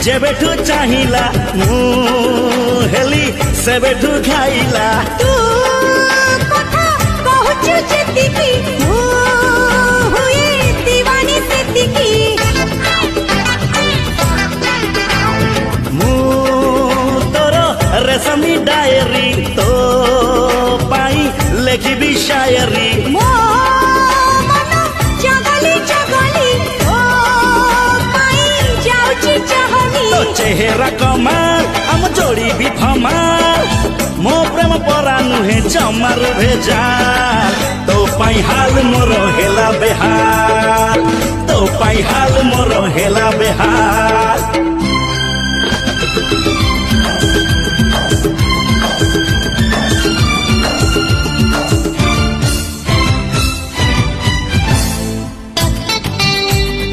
जेबेठू चाहिला मु हेली सेबेठू खाइला तू कथा कहूचु जेतिकी मु हुए दीवानी सेतिकी मु तोर रेशमी डायरी तो पाई लेखिबी शायरी मो मन जगली जगली ओ पाई जाउची चाहनी तो चेहरा कमाल हम जोड़ी भी फमाल मो प्रेम परा नुहे जमार भेजाल तो पाई हाल मोर हेला बेहाल तो पाई हाल मोर हेला बेहाल।